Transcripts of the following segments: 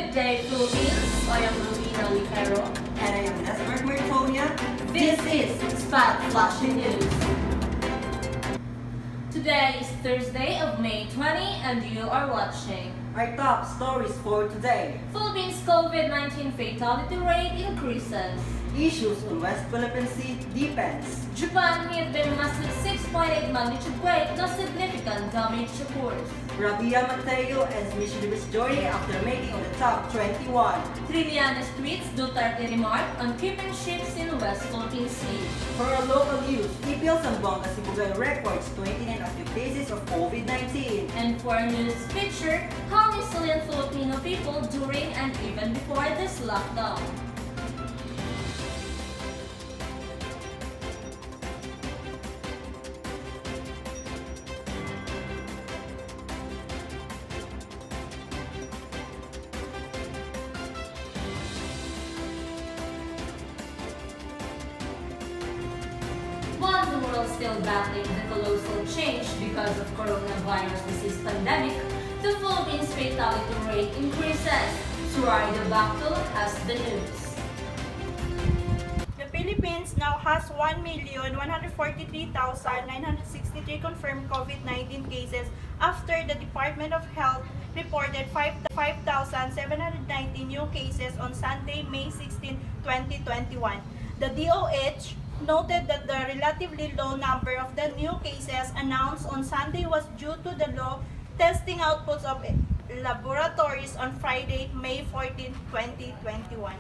Good day, Philippines. I am Rowena Lucero. And I am Nesbert Mertonia. This is Spot Flashing News. Today is Thursday of May 20 and you are watching Our top stories for today. Philippines COVID-19 fatality rate increases. Issues on West Philippine Sea deepens. Japan hit by massive 6.8 magnitude quake, no significant damage reports. Rabia Mateo ends mischievous journey after making on the top 21. Trillanes tweets Duterte remark on keeping ships in West Philippine Sea. For our local news, EPL Zamboanga Sibugan records 29 active cases of COVID-19. And for news feature, how resilient Filipino people during and even before this lockdown. While the world still battling the colossal change because of coronavirus disease pandemic, the Philippines fatality rate increases. Surai de Bacto has the news. The Philippines now has 1,143,963 confirmed COVID-19 cases after the Department of Health reported 5,790 new cases on Sunday, May 16, 2021. The DOH noted that the relatively low number of the new cases announced on Sunday was due to the low testing outputs of laboratories on Friday, May 14, 2021.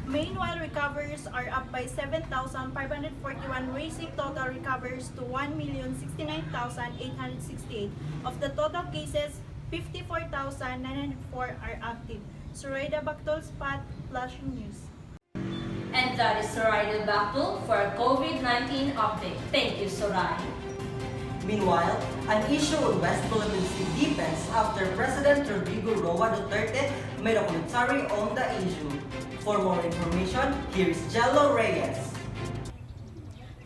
Meanwhile, recoveries are up by 7,541, raising total recoveries to 1,069,868. Of the total cases, 54,904 are active. Surayda Bactol, Spot Flashing News. And that is Surai de Bacto for a COVID-19 update. Thank you, Surai. Meanwhile, an issue on West Philippine Sea deepens after President Rodrigo Roa Duterte made a commentary on the issue. For more information, here is Jello Reyes.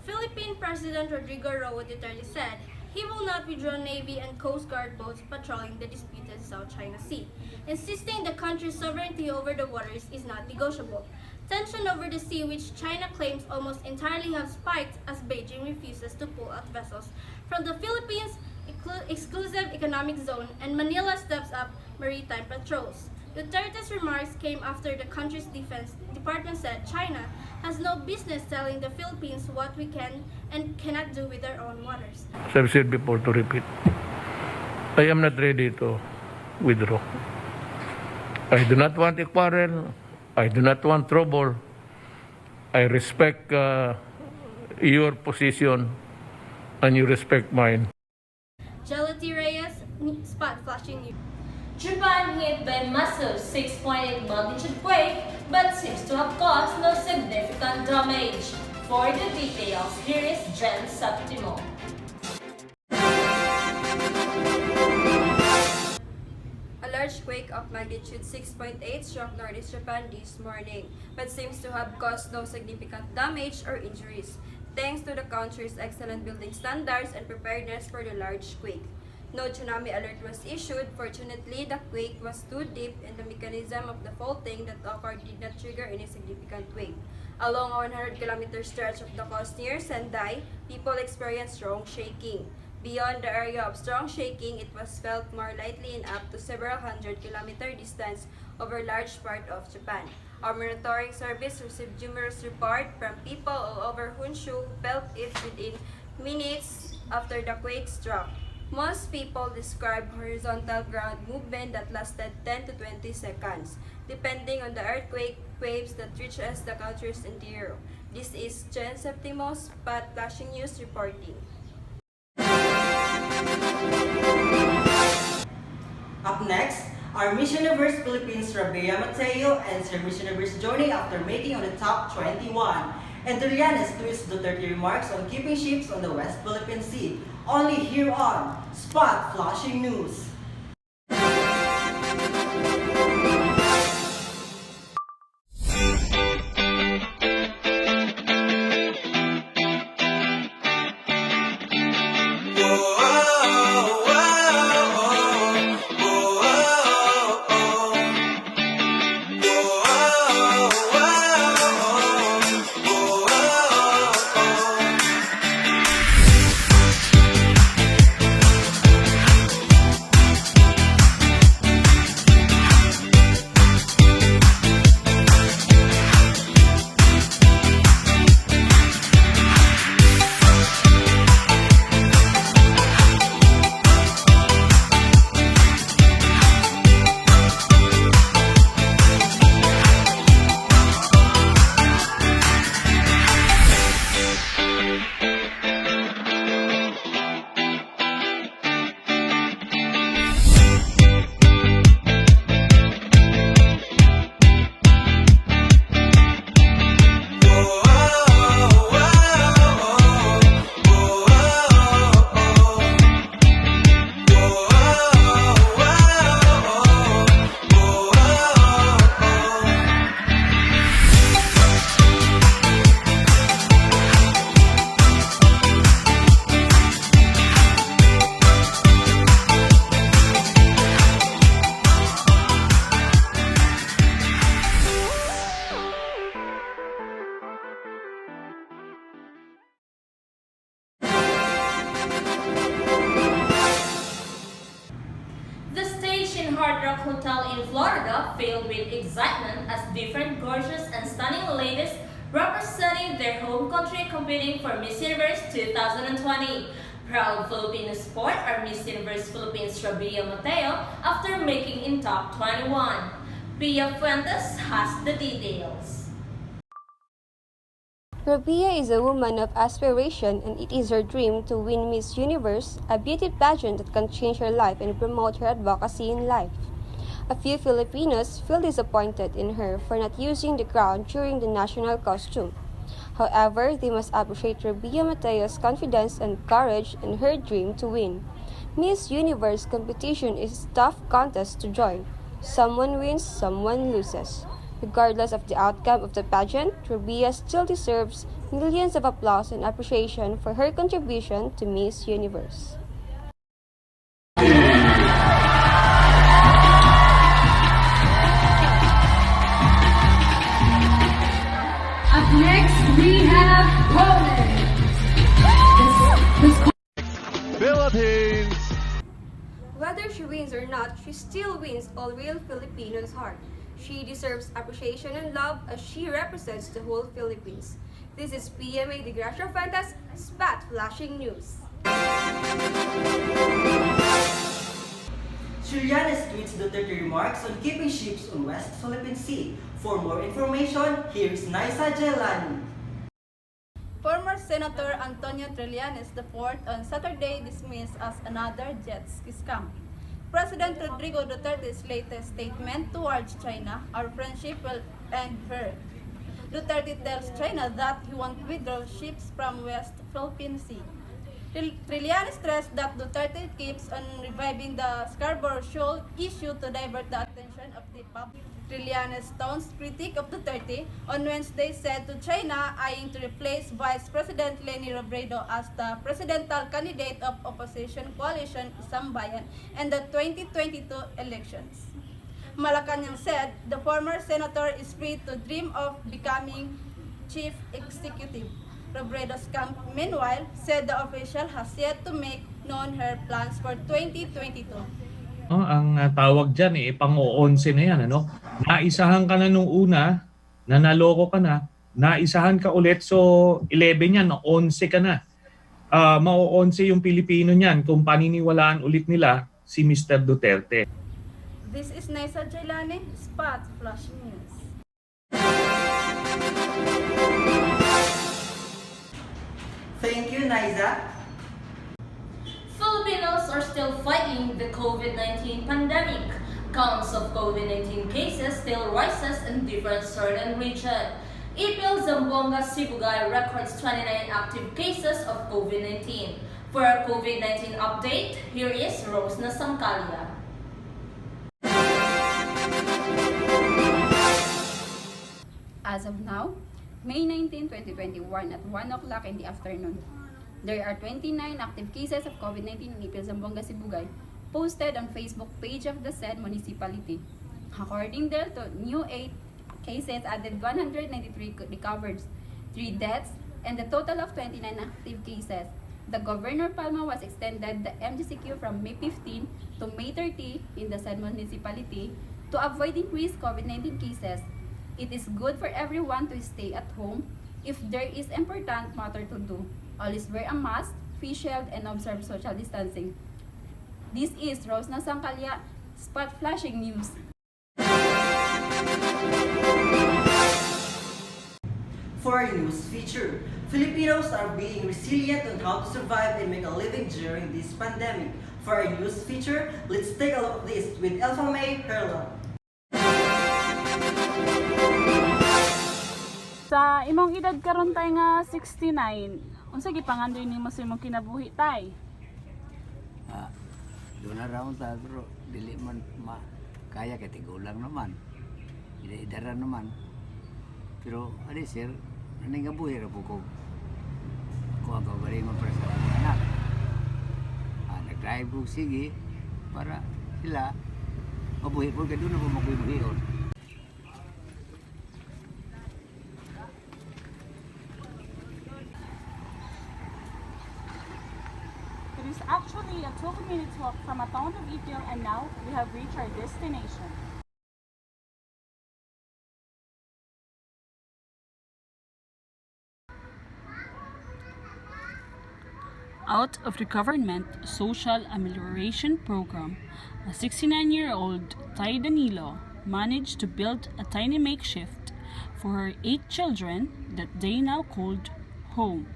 Philippine President Rodrigo Roa Duterte said he will not withdraw Navy and Coast Guard boats patrolling the disputed South China Sea, insisting the country's sovereignty over the waters is not negotiable. Tension over the sea, which China claims almost entirely have spiked as Beijing refuses to pull out vessels from the Philippines' exclusive economic zone and Manila steps up maritime patrols. Duterte's remarks came after the country's defense department said China has no business telling the Philippines what we can and cannot do with their own waters. As I've said before, to repeat, I am not ready to withdraw. I do not want a quarrel. I do not want trouble. I respect your position and you respect mine. Jelity Reyes, Spot Flashing News. Japan hit by massive 6.8 magnitude quake but seems to have caused no significant damage. For the details, here is Jen Septimo. A large quake of magnitude 6.8 struck northeast Japan this morning, but seems to have caused no significant damage or injuries, thanks to the country's excellent building standards and preparedness for the large quake. No tsunami alert was issued. Fortunately, the quake was too deep and the mechanism of the faulting that occurred did not trigger any significant wave. Along a 100-kilometer stretch of the coast near Sendai, people experienced strong shaking. Beyond the area of strong shaking, it was felt more lightly in up to several hundred-kilometer distance over large part of Japan. Our monitoring service received numerous reports from people all over Honshu who felt it within minutes after the quake struck. Most people describe horizontal ground movement that lasted 10 to 20 seconds, depending on the earthquake waves that reaches the country's interior. This is Jen Septimo, Spot Flashing News reporting. Up next, our Miss Universe Philippines Rabia Mateo ends her Miss Universe journey after making on the top 21. And Trillanes twists Duterte remarks on keeping ships on the West Philippine Sea. Only here on Spot Flashing News. Park Hotel in Florida filled with excitement as different gorgeous and stunning ladies representing their home country competing for Miss Universe 2020. Proud Filipino sport are Miss Universe Philippines Rabia Mateo after making in top 21. Pia Fuentes has the details. Rabia is a woman of aspiration and it is her dream to win Miss Universe, a beauty pageant that can change her life and promote her advocacy in life. A few Filipinos feel disappointed in her for not using the crown during the national costume. However, they must appreciate Rabia Mateo's confidence and courage in her dream to win. Miss Universe competition is a tough contest to join. Someone wins, someone loses. Regardless of the outcome of the pageant, Rabia still deserves millions of applause and appreciation for her contribution to Miss Universe. Up next, we have Poland. Philippines! Whether she wins or not, she still wins all real Filipinos' heart. She deserves appreciation and love as she represents the whole Philippines. This is PMA de Gracia Fantas, Spat Flashing News. Trillanes tweets Duterte remarks on keeping ships on West Philippine Sea. For more information, here is Naisa Jelani. Former Senator Antonio Trillanes IV on Saturday dismissed as another jet ski scam. President Rodrigo Duterte's latest statement towards China, "Our friendship will end here." Duterte tells China that he won't withdraw ships from West Philippine Sea. Trillanes stressed that Duterte keeps on reviving the Scarborough Shoal issue to divert the attention of the public. Trillanes' staunch critic of Duterte on Wednesday said to China eyeing to replace Vice President Leni Robredo as the presidential candidate of opposition coalition Isang Bayan in the 2022 elections. Malacanang said the former senator is free to dream of becoming chief executive. Robredo's camp, meanwhile, said the official has yet to make known her plans for 2022. Ang tawag dyan pang-11 na yan. Naisahan ka na nung una, nanaloko ka na, naisahan ka ulit, so 11 yan, 11 ka na. Mau-11 yung Pilipino niyan kung paniniwalaan ulit nila si Mr. Duterte. This is Naisa Jelani, Spot Flash News. Thank you, Naisa. Filipinos are still fighting the COVID-19 pandemic. Counts of COVID-19 cases still rises in different certain regions. Ipil Zamboanga Sibugay records 29 active cases of COVID-19. For a COVID-19 update, here is Rose Nasamkalia. As of now, May 19, 2021 at 1 o'clock in the afternoon, there are 29 active cases of COVID-19 in Ipil Zamboanga Sibugay posted on Facebook page of the said municipality. According there to new 8 cases added 193 recovered, 3 deaths, and the total of 29 active cases. The Governor Palma was extended the MGCQ from May 15 to May 30 in the said municipality to avoid increased COVID-19 cases. It is good for everyone to stay at home. If there is important matter to do, always wear a mask, face shield, and observe social distancing. This is Rose Nasamkalia, Spot Flashing News. For our news feature, Filipinos are being resilient on how to survive and make a living during this pandemic. For our news feature, let's take a look at this with Elfa May Herla. Sa imong edad karon tay nga 69, unsa gipangandoy nimo sa imong kinabuhi tay? Doon na raon ta pero dili man kaya kay tigulang naman. Ida-idara naman. Pero ali sir, aning gabuhi ra po ko. Ko ang gawaling mo para sa anak. Nag-drive ko sige para sila mabuhi po kay doon na po mabuhi-buhion. It is actually a 2 minutes walk from a town of Ipil, and now we have reached our destination. Out of the government social amelioration program, a 69-year-old Tay Danilo managed to build a tiny makeshift for her 8 children that they now called home.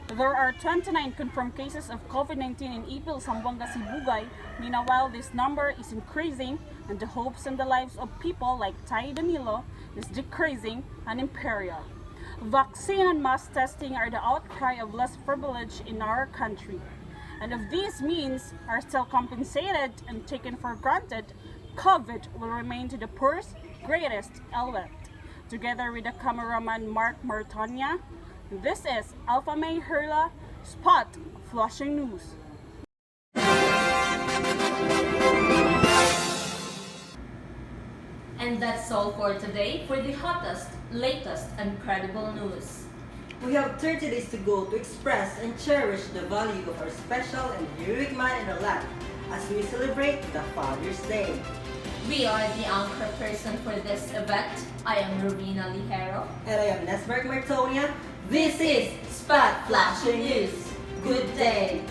There are 29 confirmed cases of COVID-19 in Ipil, Zamboanga, Sibugay. Meanwhile, this number is increasing and the hopes and the lives of people like Tay Danilo is decreasing and imperial. Vaccine and mass testing are the outcry of less privilege in our country. And if these means are still compensated and taken for granted, COVID will remain to the poor's greatest element. Together with the cameraman Mark Martonia, this is Alpha May Herla, Spot Flushing News. And that's all for today for the hottest, latest, and credible news. We have 30 days to go to express and cherish the value of our special and heroic man in our life as we celebrate the Father's Day. We are the anchor person for this event. I am Rovina Ligero. And I am Nesberg Martonia. This is Spot Flashing News. Good day.